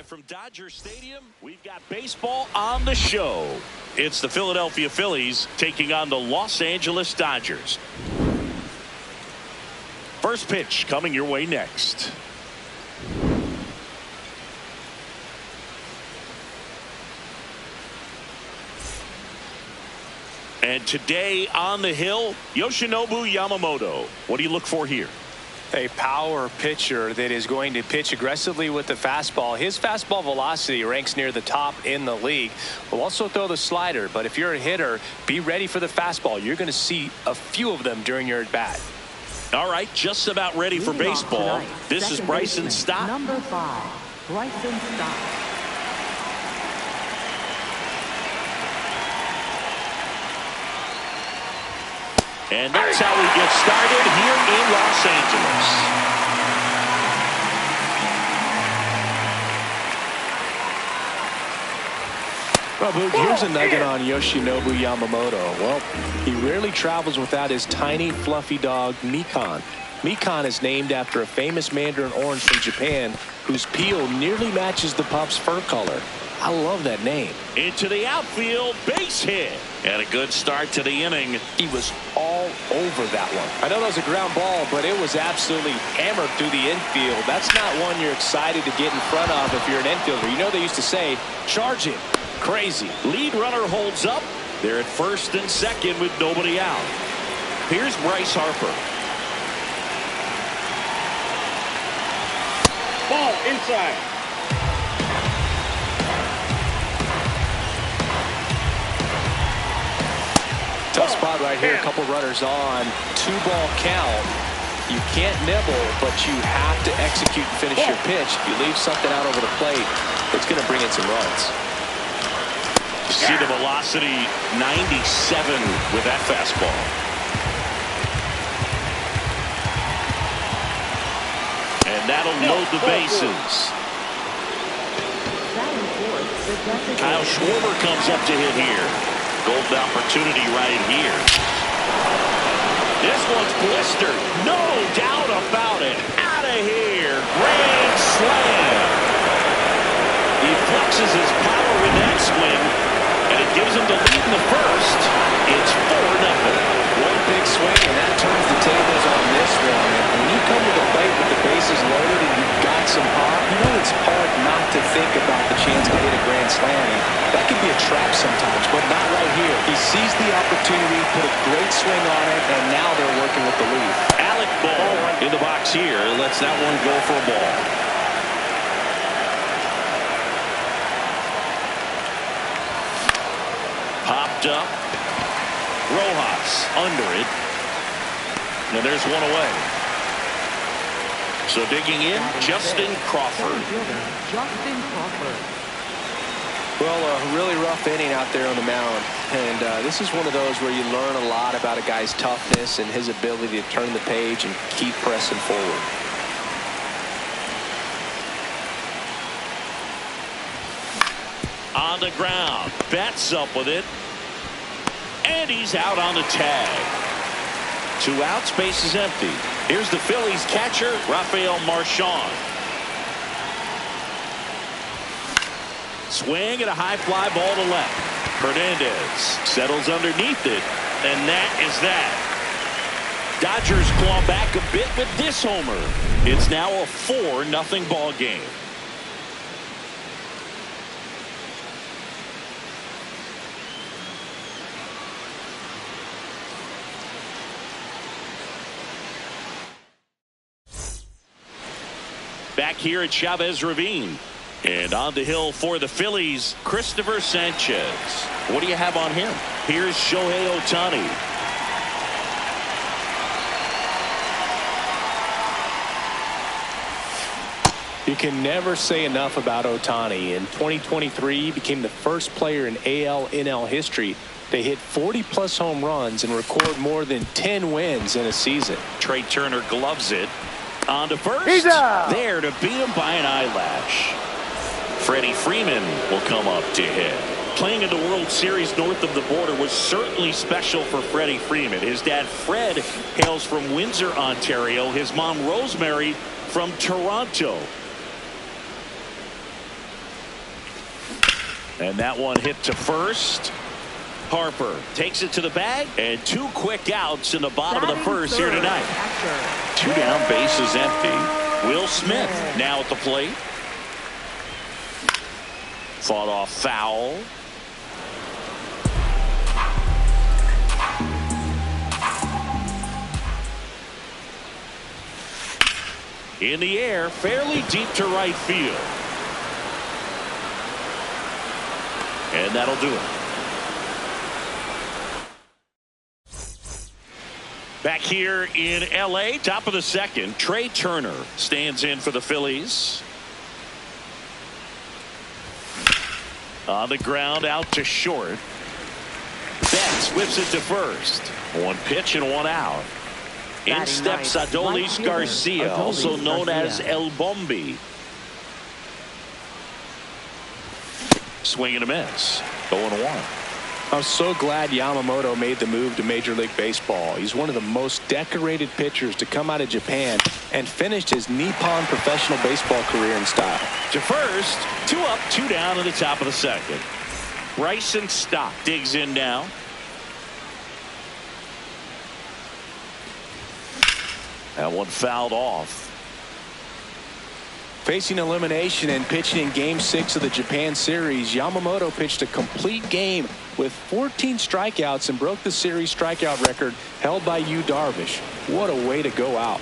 Live from Dodger Stadium, we've got baseball on the show. It's the Philadelphia Phillies taking on the Los Angeles Dodgers. First pitch coming your way next. And today on the hill, Yoshinobu Yamamoto. What do you look for here? A power pitcher that is going to pitch aggressively with the fastball. His fastball velocity ranks near the top in the league. Will also throw the slider, but if you're a hitter, be ready for the fastball. You're going to see a few of them during your at-bat. All right, just about ready for baseball. This is Bryson Stott. Number 5, Bryson Stott. And that's how we get started here in Los Angeles. Well, Boog, here's a nugget on Yoshinobu Yamamoto. Well, he rarely travels without his tiny, fluffy dog, Mikan. Mikan is named after a famous mandarin orange from Japan whose peel nearly matches the pup's fur color. I love that name. Into the outfield, base hit. And a good start to the inning. He was all over that one. I know that was a ground ball, but it was absolutely hammered through the infield. That's not one you're excited to get in front of if you're an infielder. You know they used to say, charge it. Crazy. Lead runner holds up. They're at first and second with nobody out. Here's Bryce Harper. Ball inside. Tough spot right here. A couple runners on. 2-ball count. You can't nibble, but you have to execute and finish your pitch. If you leave something out over the plate, it's going to bring in some runs. See the velocity, 97 with that fastball. And that'll load the bases. Kyle Schwarber comes up to hit here. Golden opportunity right here. This one's blistered. No doubt about it. Out of here. Grand slam. He flexes his power with that swing, and it gives him the lead in the first. It's 4-0. One big swing, and that turns the tables on this one. And when you come to the plate with the bases loaded and you've got some pop, you know it's hard not to think about the chance to hit a grand slam. And that can be a trap sometimes, but not right here. He sees the opportunity, put a great swing on it, and now they're working with the lead. Alec Ball in the box here. Lets that one go for a ball. Popped up. Rojas under it. And there's one away. So digging in, Justin Crawford. Justin Crawford. Well, a really rough inning out there on the mound. And this is one of those where you learn a lot about a guy's toughness and his ability to turn the page and keep pressing forward. On the ground. Bats up with it. And he's out on the tag. 2 outs, base is empty. Here's the Phillies catcher, Rafael Marchand. Swing and a high fly ball to left. Hernandez settles underneath it, and that is that. Dodgers claw back a bit with this homer. It's now a 4-0 ball game. Back here at Chavez Ravine. And on the hill for the Phillies, Christopher Sanchez. What do you have on him? Here's Shohei Ohtani. You can never say enough about Ohtani. In 2023, he became the first player in AL/NL history to hit 40-plus home runs and record more than 10 wins in a season. Trey Turner gloves it. On to first. He's out. There to beat him by an eyelash. Freddie Freeman will come up to hit. Playing in the World Series north of the border was certainly special for Freddie Freeman. His dad, Fred, hails from Windsor, Ontario. His mom, Rosemary, from Toronto. And that one hit to first. Harper takes it to the bag, and 2 quick outs in the bottom of the first here tonight. 2 down, bases empty. Will Smith now at the plate. Fought off foul. In the air, fairly deep to right field. And that'll do it. Back here in L.A., top of the second, Trey Turner stands in for the Phillies. On the ground, out to short. Betts whips it to first. 1 pitch and 1 out. In steps Adolis Garcia, also known as El Bombi. Swing and a miss. 0-1. I'm so glad Yamamoto made the move to Major League Baseball. He's one of the most decorated pitchers to come out of Japan and finished his Nippon professional baseball career in style. To first, 2 up, 2 down in the top of the second. Bryson Stott digs in now. That one fouled off. Facing elimination and pitching in Game 6 of the Japan series, Yamamoto pitched a complete game with 14 strikeouts and broke the series strikeout record held by Yu Darvish. What a way to go out.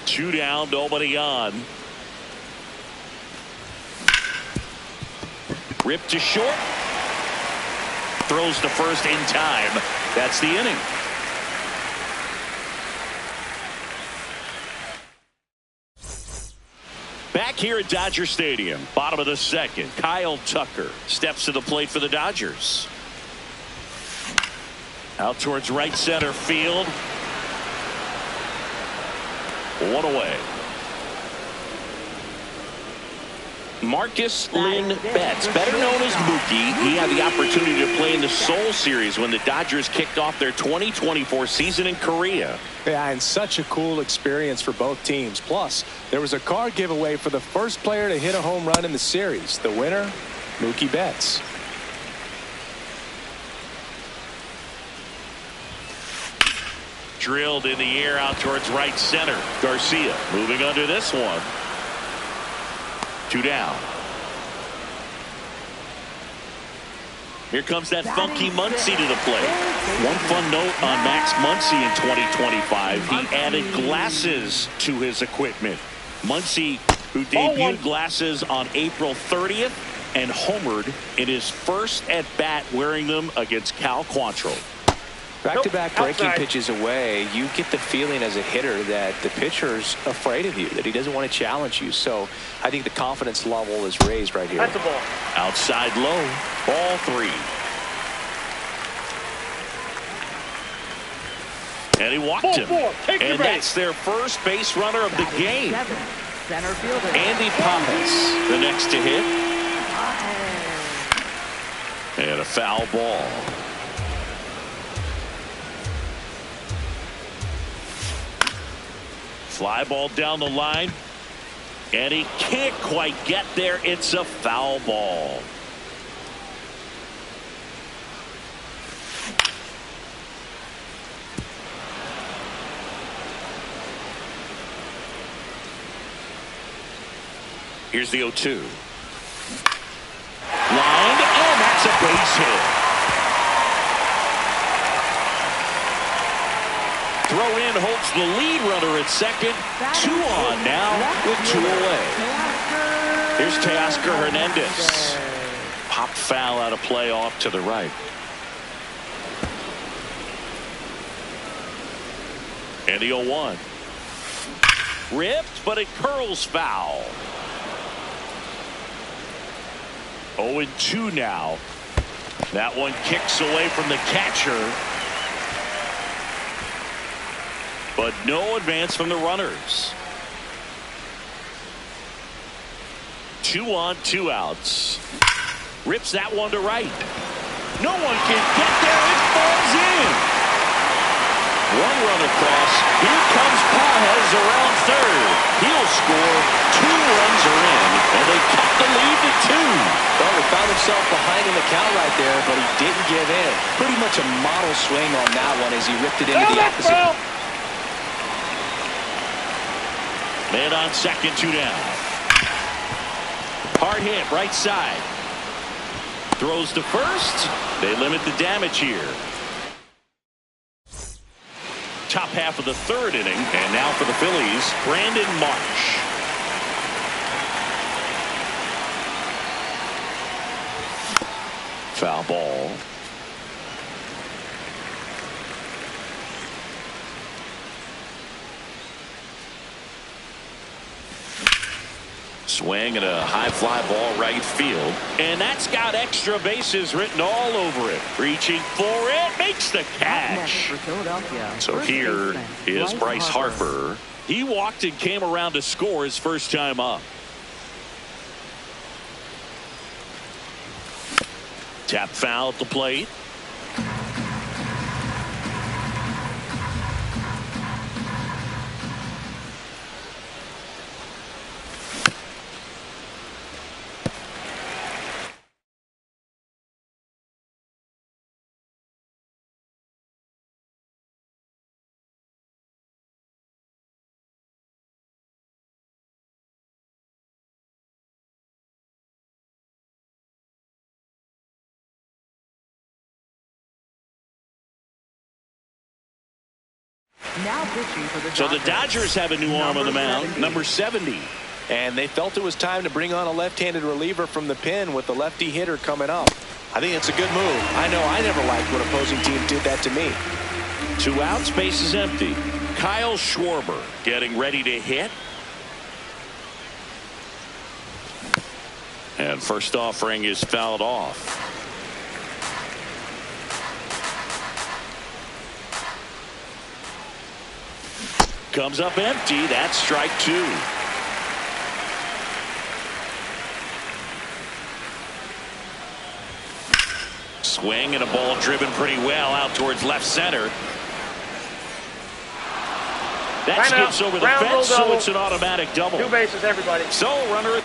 2 down, nobody on. Ripped to short. Throws to first in time. That's the inning. Back here at Dodger Stadium, bottom of the second, Kyle Tucker steps to the plate for the Dodgers. Out towards right center field. 1 away. Marcus Lynn Betts, better known as Mookie. He had the opportunity to play in the Seoul Series when the Dodgers kicked off their 2024 season in Korea. Yeah, and such a cool experience for both teams. Plus, there was a car giveaway for the first player to hit a home run in the series. The winner, Mookie Betts. Drilled in the air out towards right center. Garcia moving under this one. 2 down. Here comes that funky Muncy to the plate. One fun note on Max Muncy in 2025. He added glasses to his equipment. Muncy, who debuted glasses on April 30th and homered in his first at-bat wearing them against Cal Quantrill. Back-to-back breaking pitches away, you get the feeling as a hitter that the pitcher's afraid of you, that he doesn't want to challenge you. So I think the confidence level is raised right here. That's a ball. Outside low, ball 3. And he walked him. And that's their first base runner of the game. Center fielder Andy Papas, the next to hit. And a foul ball. Fly ball down the line. And he can't quite get there. It's a foul ball. Here's the 0-2. Lined, and that's a base hit. Throw in holds the lead runner at second. 2 on now with 2 away. Here's Teoscar Hernandez. Pop foul out of play off to the right. And the 0-1. Ripped, but it curls foul. 0-2 now. That one kicks away from the catcher. But no advance from the runners. 2 on, 2 outs. Rips that one to right. No one can get there. It falls in. 1 run across. Here comes Pages around third. He'll score. 2 runs are in, and they cut the lead to 2. Well, Found himself behind in the count right there, but he didn't give in. Pretty much a model swing on that one as he ripped it into the opposite. Man on second, 2 down. Hard hit, right side. Throws to first. They limit the damage here. Top half of the third inning, and now for the Phillies, Brandon Marsh. Foul ball. Swing and a high fly ball right field. And that's got extra bases written all over it. Reaching for it. Makes the catch. So here is Bryce Harper. He walked and came around to score his first time up. Tap foul at the plate. Now pitching for the So the Dodgers have a new arm on the mound, number 70. And they felt it was time to bring on a left-handed reliever from the pen with the lefty hitter coming up. I think it's a good move. I know I never liked when opposing teams did that to me. 2 outs, base is empty. Kyle Schwarber getting ready to hit. And first offering is fouled off. Comes up empty. That's strike 2. Swing and a ball driven pretty well out towards left center. That skips over the fence, so it's an automatic double. 2 bases, everybody. So runner at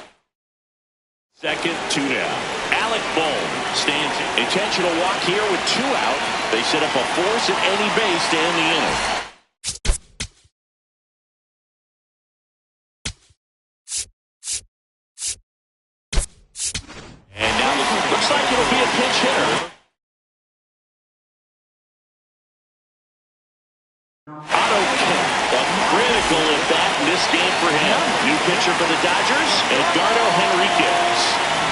second, 2 down. Alec Bohm stands intentional walk here with 2 out. They set up a force at any base to end the inning. And now looks like it'll be a pinch hitter. Otto Kemp, a critical at bat in this game for him. New pitcher for the Dodgers, Edgardo Henriquez.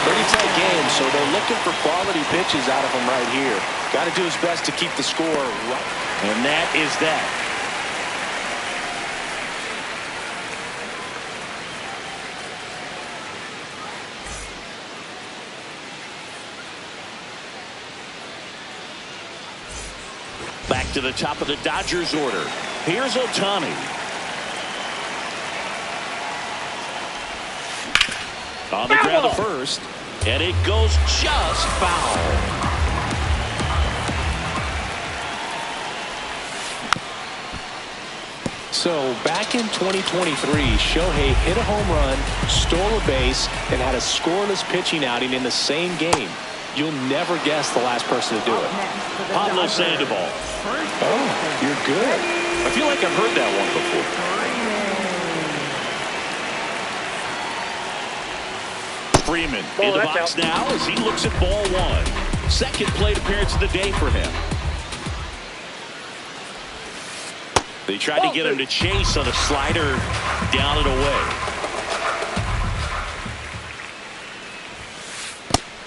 Pretty tight game, so they're looking for quality pitches out of him right here. Got to do his best to keep the score right. And that is that. Back to the top of the Dodgers order. Here's Ohtani. On the ground to first. And it goes just foul. So back in 2023, Shohei hit a home run, stole a base, and had a scoreless pitching outing in the same game. You'll never guess the last person to do it. Pablo Sandoval. Oh, you're good. I feel like I've heard that one before. Freeman in the box now as he looks at ball 1. Second plate appearance of the day for him. They tried to get him to chase on a slider down and away.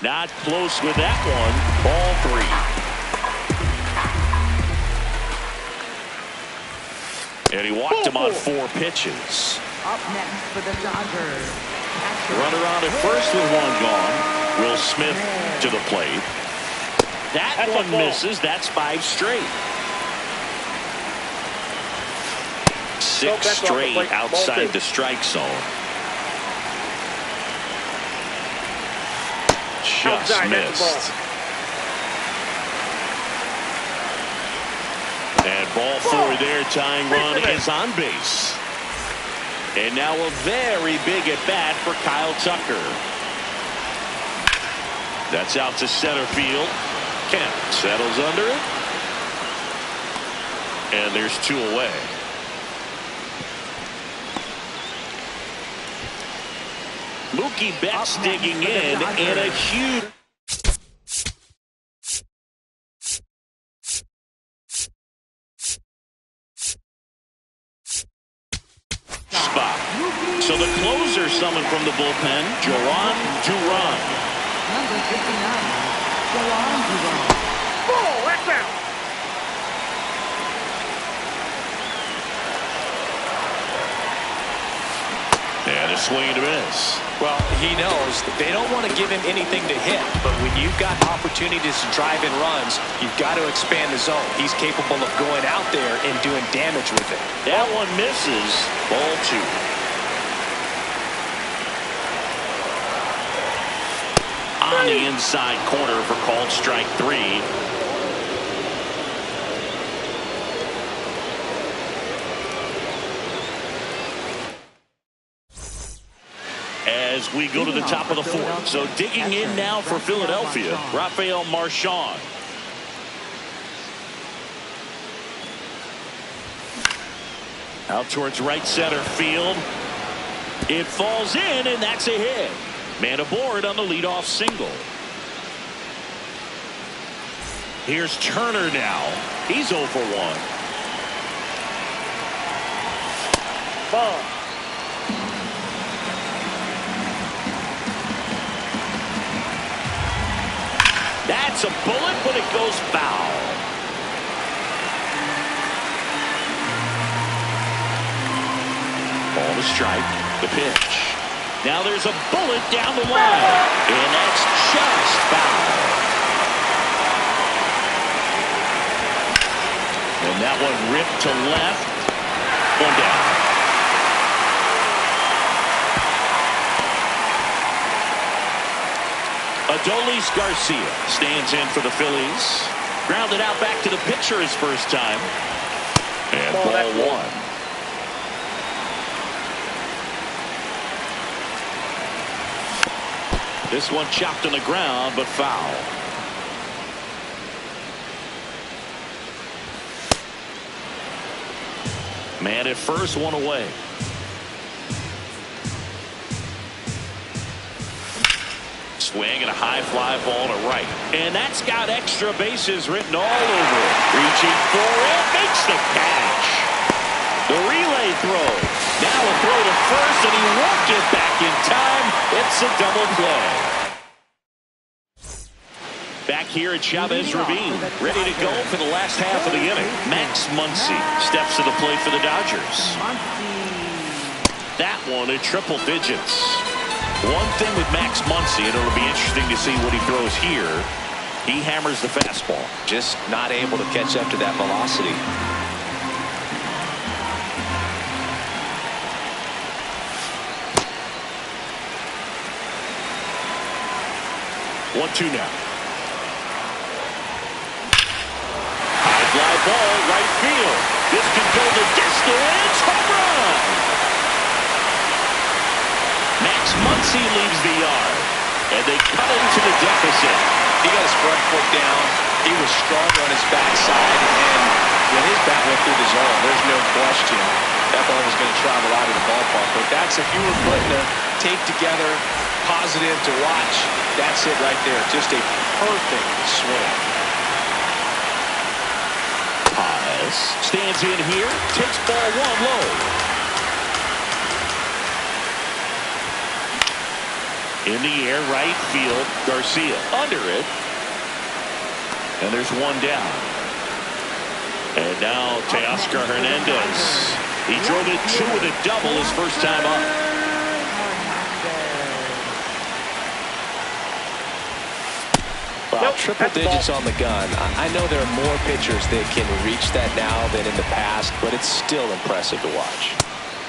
Not close with that one. Ball 3. And he walked him on 4 pitches. Up next for the Dodgers. Runner on at first with 1 gone. Will Smith to the plate. That one misses. That's 5 straight. 6 straight outside the strike zone. Just missed. And ball 4 there. Tying run is on base. And now a very big at bat for Kyle Tucker. That's out to center field. Kemp settles under it. And there's 2 away. Mookie Betts digging in a huge spot. So the closer summoned from the bullpen, Joran Duran. Number 59, Joran Duran. Oh, that's out. And a swing and a miss. Well, he knows that they don't want to give him anything to hit, but when you've got opportunities to drive in runs, you've got to expand the zone. He's capable of going out there and doing damage with it. That one misses. Ball 2. On the inside corner for called strike 3. As we go to the top of the 4th. So digging in now for Philadelphia, Rafael Marchand. Out towards right center field. It falls in, and that's a hit. Man aboard on the leadoff single. Here's Turner now. He's 0 for 1. Ball. That's a bullet, but it goes foul. Ball to strike. The pitch. Now there's a bullet down the line. And that's just foul. And that one ripped to left. One down. Adolis Garcia stands in for the Phillies. Grounded out back to the pitcher his first time. And ball 1. This one chopped on the ground, but foul. Man at first, 1 away. Swing and a high fly ball to right. And that's got extra bases written all over it. Reaching for it, makes the catch. The relay throw. Now a throw to first, and he won't get back in time. It's a double play. Back here at Chavez Ravine, ready to go for the last half of the inning. Max Muncy steps to the plate for the Dodgers. That one in triple digits. One thing with Max Muncy, and it'll be interesting to see what he throws here. He hammers the fastball. Just not able to catch up to that velocity. 1-2 now. High fly ball, right field. This can go the distance. Home run. Max Muncy leaves the yard, and they cut into the deficit. He got his front foot down. He was strong on his backside, and when his bat went through the zone, there's no question that ball was going to travel out of the ballpark. But that's, if you were putting a tape together, positive to watch, that's it right there. Just a perfect swing. Paz stands in here, takes ball 1 low. In the air, right field, Garcia under it. And there's 1 down. And now Teoscar Hernandez. He drove it 2 with a double his first time up. Well, triple digits on the gun. I know there are more pitchers that can reach that now than in the past, but it's still impressive to watch.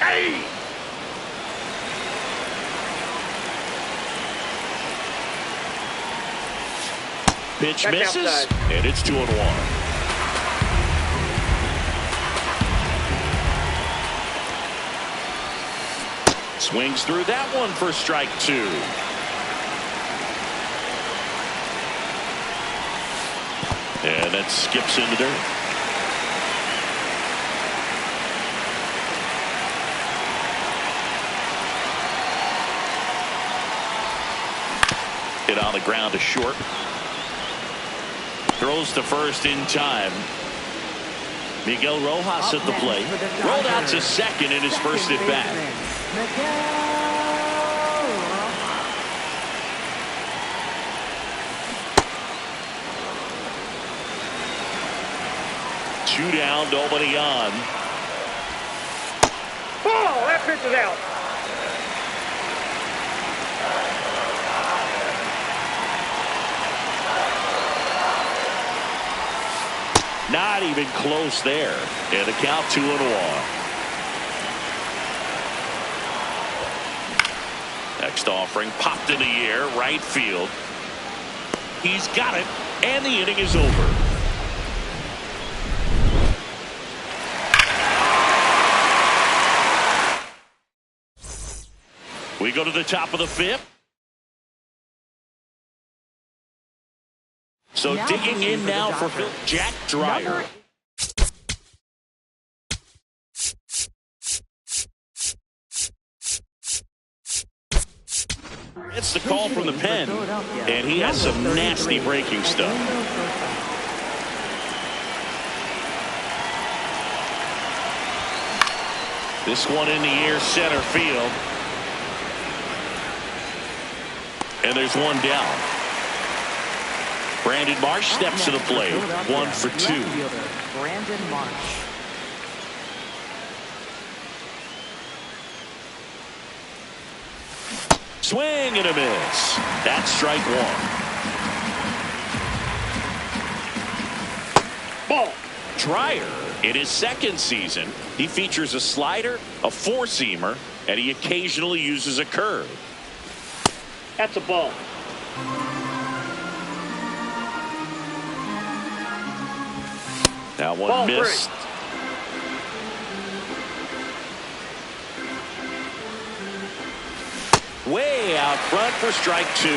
Hey! Pitch Back misses, outside. and it's 2-1. Swings through that one for strike 2. And that skips in the dirt. Hit on the ground to short. Throws to first in time. Miguel Rojas at the plate. Rolled out to second in his first at bat. Two down, nobody on. Ball, that pitch is out. Not even close there. And the count 2-1. Next offering popped in the air, right field. He's got it, and the inning is over. We go to the top of the fifth. So now digging in now for Jack Dreyer. It's the call from the pen, and he has some nasty breaking stuff. This one in the air, center field. And there's one down. Brandon Marsh steps to the plate. 1 for 2. Brandon Marsh. Swing and a miss. That's strike 1. Ball. Dreyer, in his second season, he features a slider, a four-seamer, and he occasionally uses a curve. That's a ball. Now one Ball missed. Way out front for strike 2.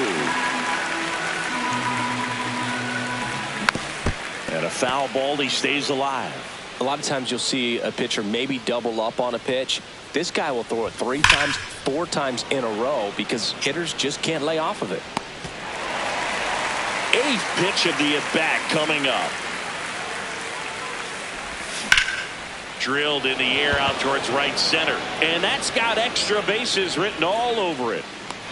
And a foul ball, he stays alive. A lot of times you'll see a pitcher maybe double up on a pitch. This guy will throw it 3 times, 4 times in a row because hitters just can't lay off of it. 8th pitch of the at-bat coming up. Drilled in the air out towards right center. And that's got extra bases written all over it.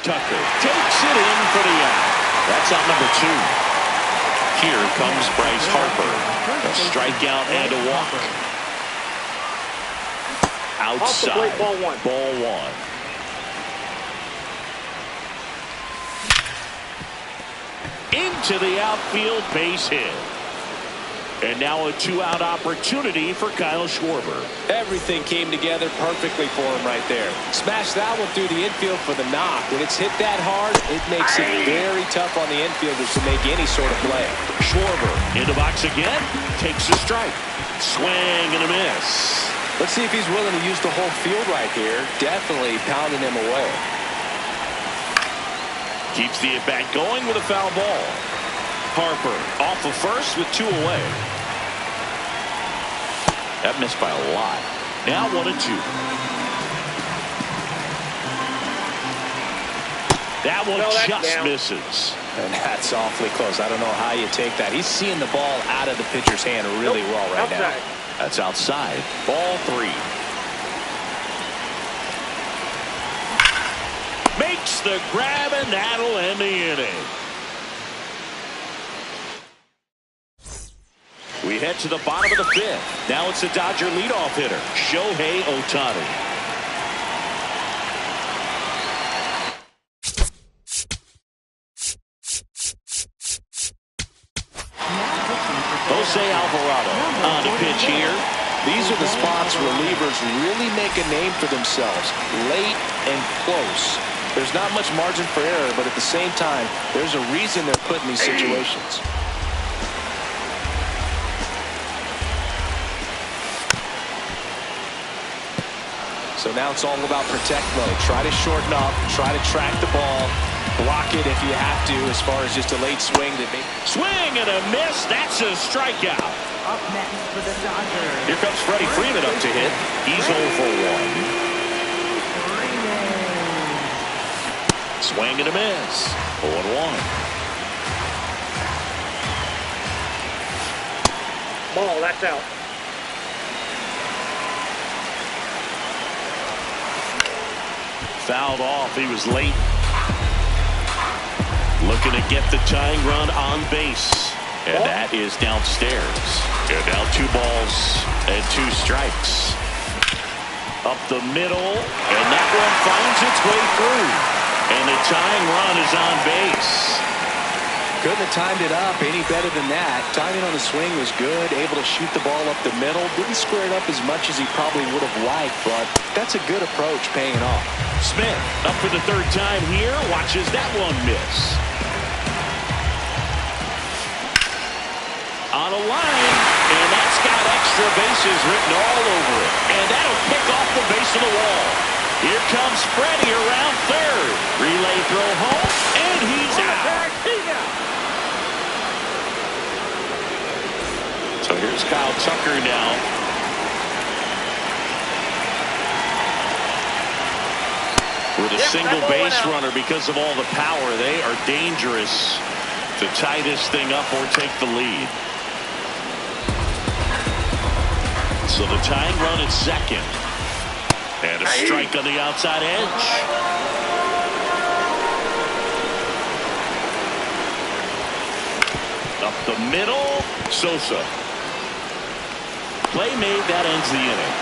Tucker takes it in for the out. That's out number 2. Here comes Bryce Harper. A strikeout and a walk. Outside. Ball 1. Ball 1. Into the outfield, base hit. And now a 2-out opportunity for Kyle Schwarber. Everything came together perfectly for him right there. Smashed that one through the infield for the knock. When it's hit that hard, it makes it very tough on the infielders to make any sort of play. Schwarber in the box again. Takes a strike. Swing and a miss. Let's see if he's willing to use the whole field right here. Definitely pounding him away. Keeps the at-bat going with a foul ball. Harper off of first with 2 away. That missed by a lot. Now 1-2. That one just misses. And that's awfully close. I don't know how you take that. He's seeing the ball out of the pitcher's hand really well right now. That's outside. Ball 3. Makes the grab, and that'll end the inning. We head to the bottom of the 5th. Now it's the Dodger leadoff hitter, Shohei Ohtani. Jose Alvarado on the pitch here. These are the spots relievers really make a name for themselves. Late and close. There's not much margin for error, but at the same time, there's a reason they're put in these situations. So now it's all about protect mode. Try to shorten up, try to track the ball. block it if you have to, as far as just a late swing that may... Swing and a miss. That's a strikeout. Up next for the Dodgers. Here comes Freddie Freeman up to hit. He's 0 for 1. Swing and a miss. 0-1. Ball, that's out. Fouled off. He was late. Looking to get the tying run on base. And that is downstairs. And now 2 balls and 2 strikes. Up the middle. And that one finds its way through. And the tying run is on base. Couldn't have timed it up any better than that. Timing on the swing was good. Able to shoot the ball up the middle. Didn't square it up as much as he probably would have liked, but that's a good approach, paying it off. Smith up for the 3rd time here. Watches that one miss. On a line, and that's got extra bases written all over it. And that'll pick off the base of the wall. Here comes Freddie around 3rd. Relay throw home, and he's out. So here's Kyle Tucker now. With a single base runner because of all the power. They are dangerous to tie this thing up or take the lead. So the tying run at 2nd. And a strike on the outside edge. Up the middle. Sosa. Play made. That ends the inning.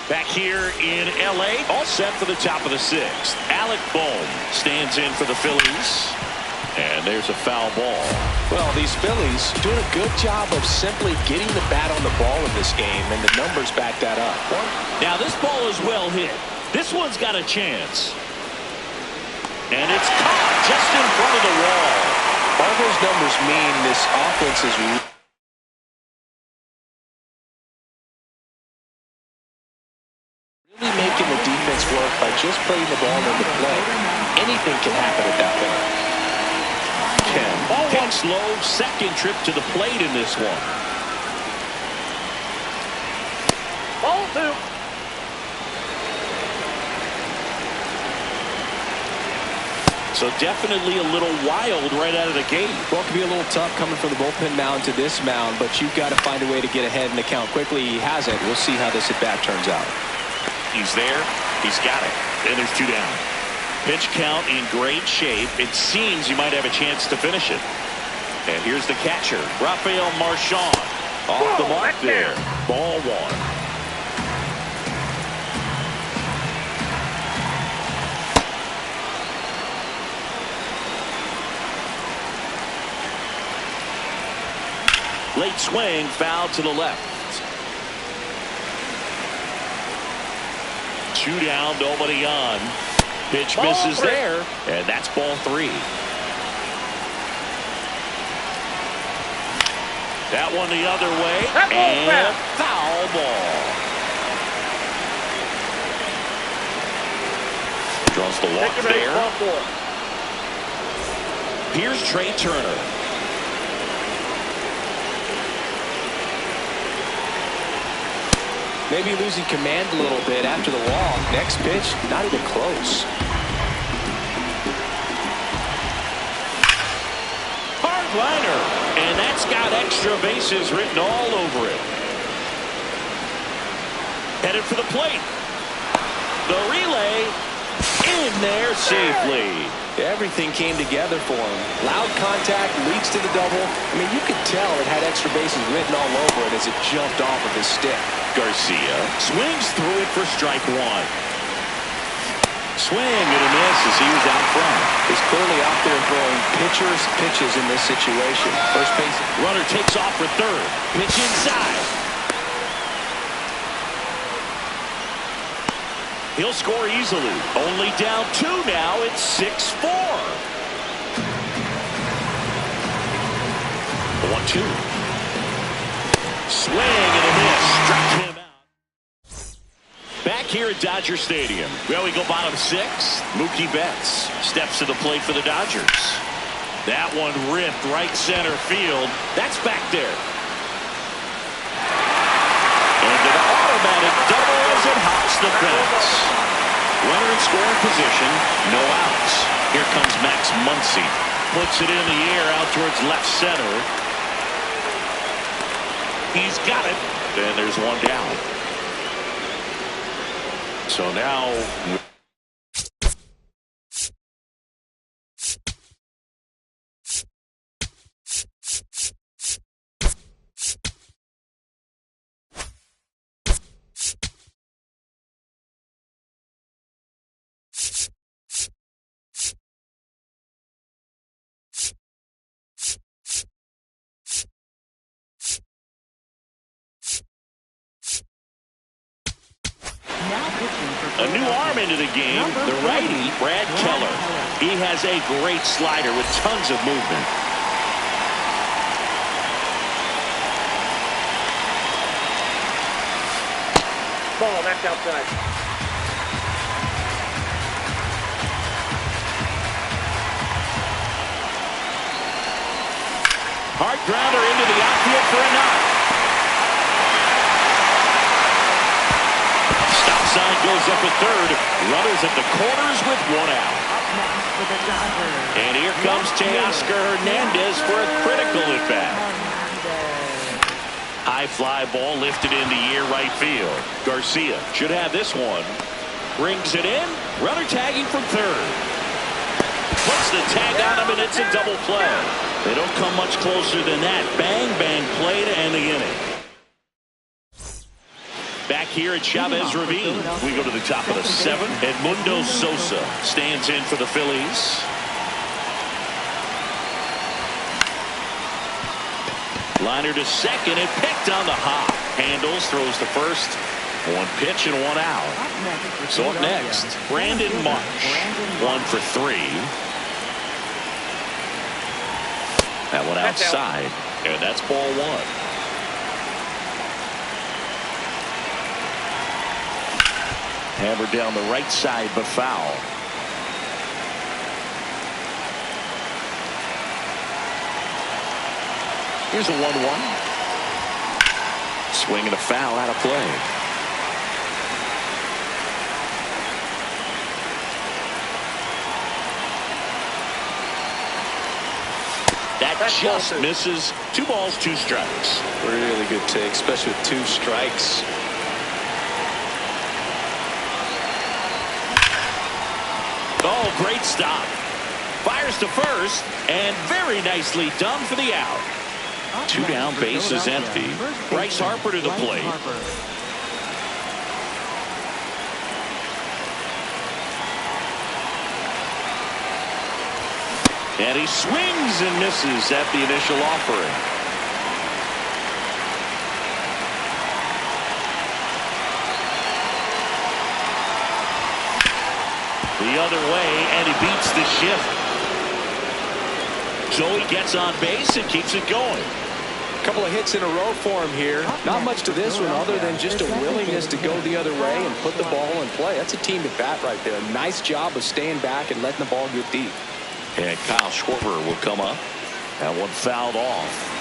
Back here in L.A., all set for the top of the 6th. Alec Bohm stands in for the Phillies. And there's a foul ball. Well, these Phillies doing a good job of simply getting the bat on the ball in this game, and the numbers back that up. Now this ball is well hit. This one's got a chance. And it's caught just in front of the wall. All those numbers mean this offense is really making the defense work by just playing the ball into play. Anything can happen at that point. Ball one slow, 2nd trip to the plate in this one. Ball 2. So definitely a little wild right out of the gate. Well, it could be a little tough coming from the bullpen mound to this mound, but you've got to find a way to get ahead in the count quickly. He hasn't. We'll see how this at-bat turns out. He's there. He's got it. And there's 2 down. Pitch count in great shape. It seems you might have a chance to finish it. And here's the catcher, Rafael Marchand. Off the mark there. Ball 1. Late swing, foul to the left. 2 down, nobody on. Pitch misses there, and that's ball 3. That one the other way, and foul ball. Draws the walk there. Here's Trey Turner. Maybe losing command a little bit after the walk. Next pitch, not even close. Hard liner, and that's got extra bases written all over it. Headed for the plate. The relay in there safely. Everything came together for him. Loud contact leads to the double. I mean, you could tell it had extra bases written all over it as it jumped off of his stick. Garcia swings through it for strike 1. Swing and a miss as he was out front. He's clearly out there throwing pitchers pitches in this situation. First base runner takes off for 3rd. Pitch inside. He'll score easily. Only down 2 now. It's 6-4. 1-2. Swing and a miss. Struck him. here at Dodger Stadium. Well, we go bottom 6. Mookie Betts steps to the plate for the Dodgers. That one ripped right center field. That's back there. And an automatic double as it hops the fence. Runner in scoring position, no outs. Here comes Max Muncy. Puts it in the air out towards left center. He's got it. And there's one down. So now a new arm into the game, the righty, Brad Keller. He has a great slider with tons of movement. Ball, that's outside. Hard grounder into the outfield for a knock. Sign goes up at third. Runners at the corners with one out. And here comes Teoscar Hernandez for a critical at bat. High fly ball lifted in the air right field. Garcia should have this one. Brings it in. Runner tagging from third. Puts the tag on him, and it's a double play. They don't come much closer than that. Bang, bang play to end the inning. Back here at Chavez Ravine, we go to the top of the 7th. Edmundo Sosa stands in for the Phillies. Liner to second and picked on the hop. Handles, throws to first. One pitch and one out. So up next, Brandon Marsh. 1 for 3. That one outside, and that's ball 1. Hammered down the right side, but foul. Here's a 1-1. Swing and a foul out of play. That just misses. 2 balls, 2 strikes. Really good take, especially with 2 strikes. Oh, great stop. Fires to first, and very nicely done for the out. 2 down, bases empty. Bryce Harper to the plate. And he swings and misses at the initial offering. The other way, and he beats the shift. So he gets on base and keeps it going. A couple of hits in a row for him here. Not much to this one other than just a willingness to go the other way and put the ball in play. That's a team at bat right there. Nice job of staying back and letting the ball get deep. And Kyle Schwarber will come up. That one fouled off.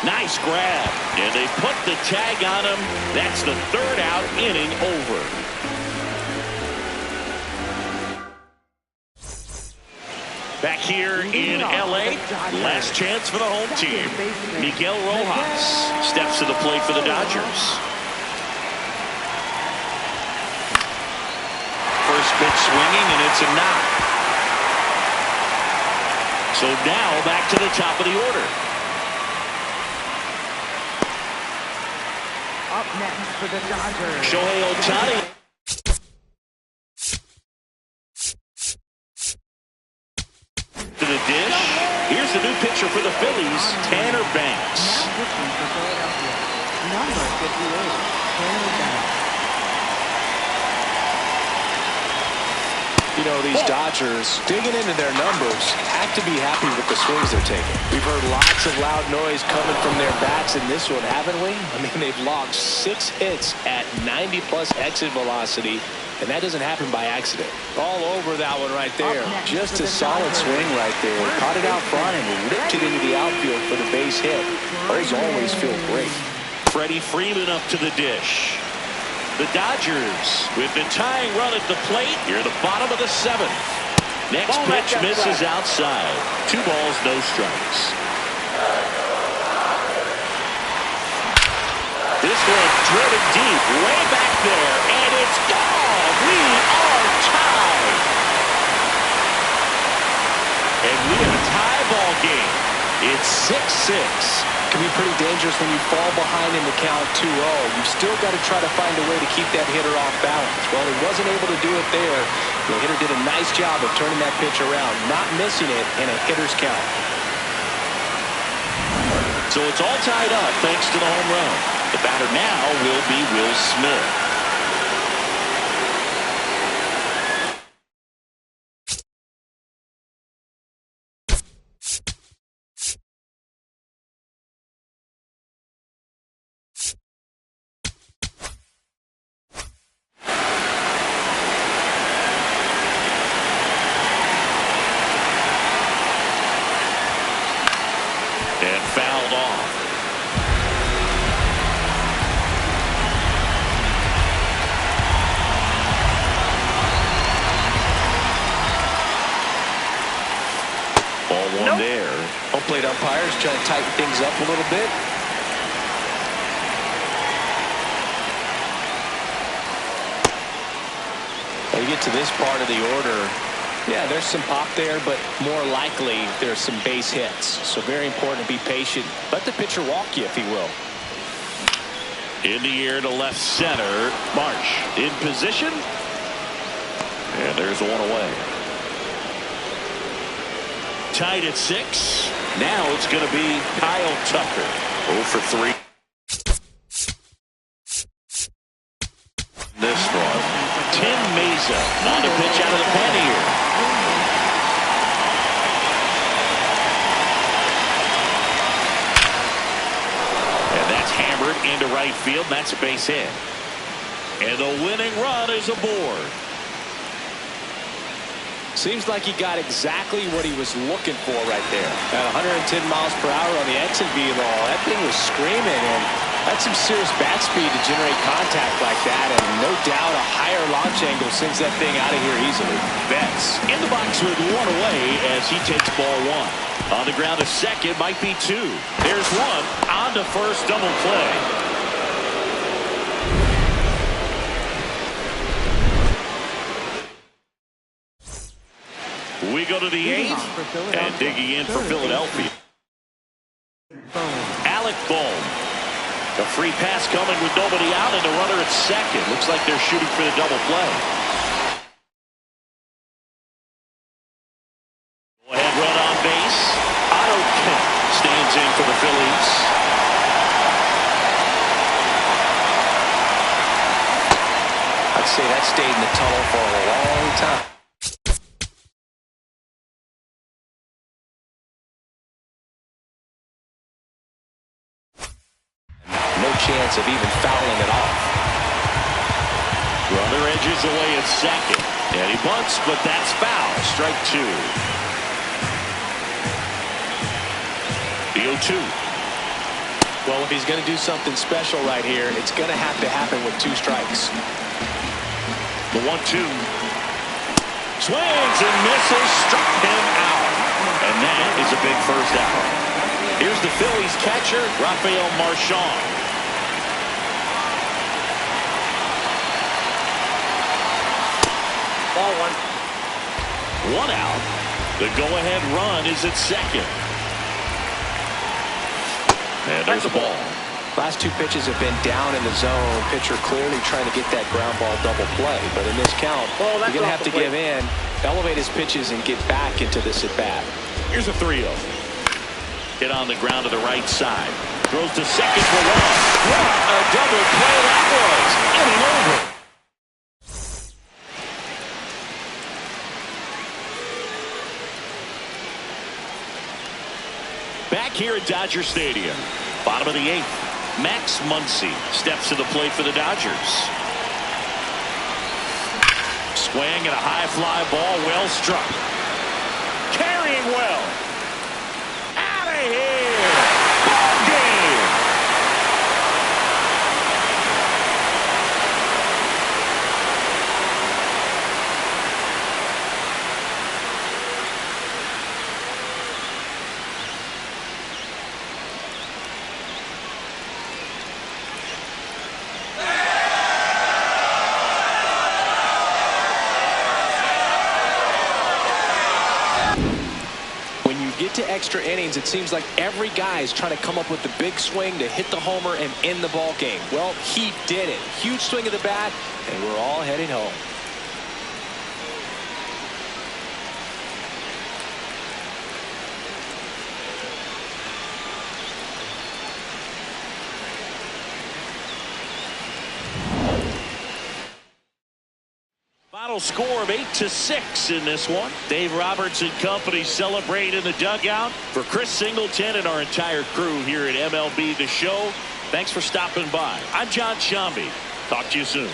Nice grab, and they put the tag on him. That's the 3rd out, inning over. Back here in L.A., last chance for the home team. Miguel Rojas steps to the plate for the Dodgers. First pitch swinging, and it's a knock. So now back to the top of the order. Up next for the Dodgers, Shohei Ohtani. To the dish. Here's the new pitcher for the Phillies, Tanner Banks. Now pitching for Philadelphia, number 58, Tanner Banks. You know, these Dodgers, digging into their numbers, have to be happy with the swings they're taking. We've heard lots of loud noise coming from their bats in this one, haven't we? I mean, they've logged 6 hits at 90-plus exit velocity, and that doesn't happen by accident. All over that one right there. Just a solid swing right there. Caught it out front and ripped it into the outfield for the base hit. Those always feel great. Freddie Freeman up to the dish. The Dodgers with the tying run at the plate here at the bottom of the 7th. Next pitch misses outside. 2 balls, no strikes. This one driven deep, way back there, and it's gone. We are tied. And we have a tie ball game. It's 6-6. Can be pretty dangerous when you fall behind in the count 2-0. You've still got to try to find a way to keep that hitter off balance. Well, he wasn't able to do it there. The hitter did a nice job of turning that pitch around, not missing it in a hitter's count. So it's all tied up thanks to the home run. The batter now will be Will Smith. And fouled off. Ball one there. Home plate umpires trying to tighten things up a little bit. When you get to this part of the order, yeah, there's some pop there, but more likely there's some base hits. So very important to be patient. Let the pitcher walk you, if he will. In the air to left center. Marsh in position. And there's one away. Tied at 6. Now it's going to be Kyle Tucker. 0 for 3. This one. Tim Mesa on the pitch out of the pen here. Hammered into right field. That's a base hit. And the winning run is aboard. Seems like he got exactly what he was looking for right there. At 110 miles per hour on the exit velo, that thing was screaming, and that's some serious bat speed to generate contact like that, and no doubt a higher launch angle sends that thing out of here easily. Betts in the box with one away as he takes ball 1. On the ground to second, might be 2. There's one on to first, double play. We go to the 8th, and digging in for Philadelphia. Alec Bohm. A free pass coming with nobody out, and the runner at second. Looks like they're shooting for the double play. Go ahead, run on base. Otto Kemp stands in for the Phillies. I'd say that stayed in the tunnel for a long time. No chance of even fouling it off. Runner edges away at second. And he bunts, but that's foul. Strike 2. The 0-2. Well, if he's going to do something special right here, it's going to have to happen with 2 strikes. The 1-2. Swings and misses. Struck him out. And that is a big first out. Here's the Phillies catcher, Rafael Marchand. Ball 1. 1 out. The go-ahead run is at second. And there's a ball. Last 2 pitches have been down in the zone. Pitcher clearly trying to get that ground ball double play. But in this count, you're going to have to give in, elevate his pitches, and get back into this at-bat. Here's a 3-0. Hit on the ground to the right side. Throws to second for 1. What a double play that was. Inning over. here at Dodger Stadium. Bottom of the 8th. Max Muncy steps to the plate for the Dodgers. Swing and a high fly ball, well struck. Carrying well. Out of here. Ball game. When you get to extra innings, it seems like every guy is trying to come up with the big swing to hit the homer and end the ball game. Well, he did it. Huge swing of the bat, and we're all heading home. Final score of 8-6 in this one. Dave Roberts and company celebrate in the dugout. For Chris Singleton and our entire crew here at MLB The Show, thanks for stopping by. I'm John Shambi. Talk to you soon.